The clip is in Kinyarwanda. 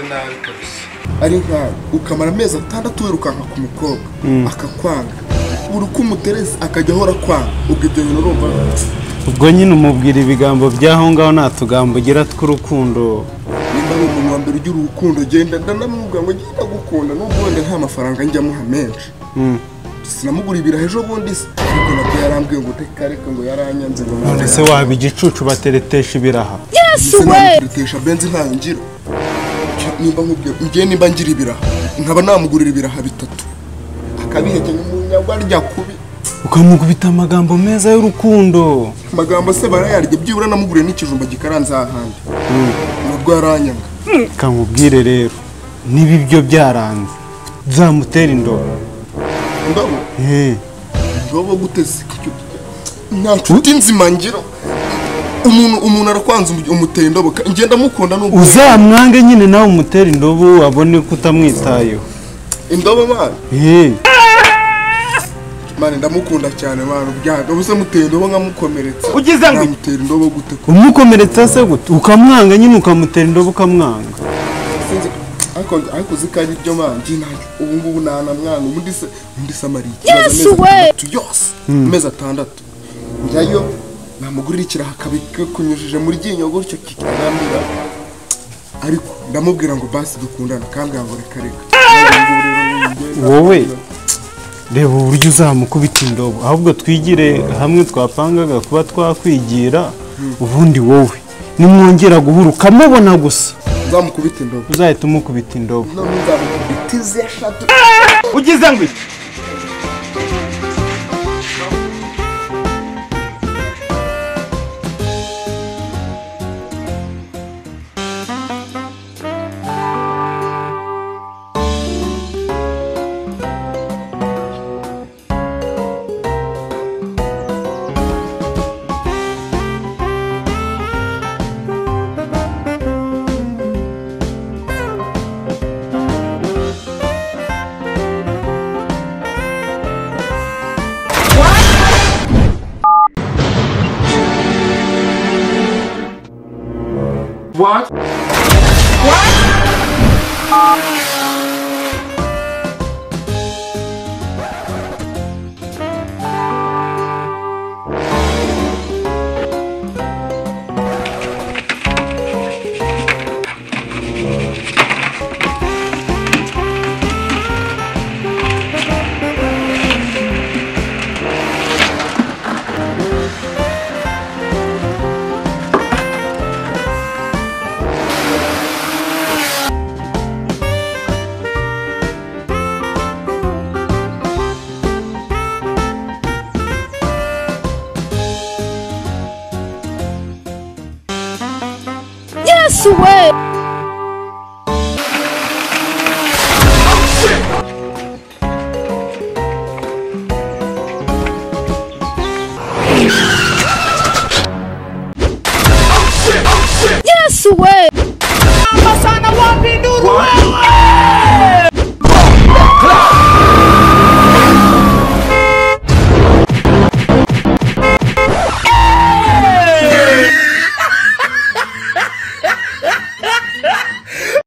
nabi kabisa ari nkawe ukamara amezi 6 wirukanka ku mukobwa akakwanga buri uko umutereza akajya ahora kwanga ubwo ibyo bintu urumva ubwo nyine umubwira ibigambo byaho ngaho natugambo ugira tw'urukundo nimba ari umuntu wa mbere ugira urukundo genda ndamubwira ngo genda gukunda nubwo wenda nta mafaranga njyamuha menshi sinamugura ibiraha ejo bundi se ariko nabwo yarambwiye ngo reka ngo yaranyanze ngo none se waba igicucu bateretesha ibiraha teretesha benzi ntayo ngira nimba nkubwiye ngiye nimba ngira ibiraha nkaba namugurira ibiraha 3 akabihekenya umunyarwarya kubi ukamugubita amagambo meza y'urukundo amagambo se barayarya byibura namuguriye n'ikijumba gikaranze ahandi nabwo yaranyanga kamubwire rero niba ibyo byaranze zamutera indobo ndobo guteze nta nshuti nzima ngira umuntu arakwanza umutera indobo ngenda mukunda n'ubwo uzamwange nyine nawe umutera indobo abone ko utamwitayeho indobo man mane ndamukunda cyane mane byaga buse mutera indobo nkamukomeretsa ugize ngo mutera indobo gute umukomeretsa se gute ukamwanga nyine ukamutera indobo ukamwanga ariko zikari byo manje ubu ngubu nana mwana undi samari yose meza 6 njyayo namugurira ikiraha kabike kunyujije muri ryinyo gutyo kikanamira ariko ndamubwira ngo basi dukundana kambwira ngo reka wowe reba uburyo uzamukubita indobo ahubwo twigire hamwe twapangaga kuba twakwigira ubundi wowe nimwongera guhura ukamubona gusa uzamukubita indobo uzahita umukubita indobo none uzamukubita izi 3 ugize ngo What? Yes, way.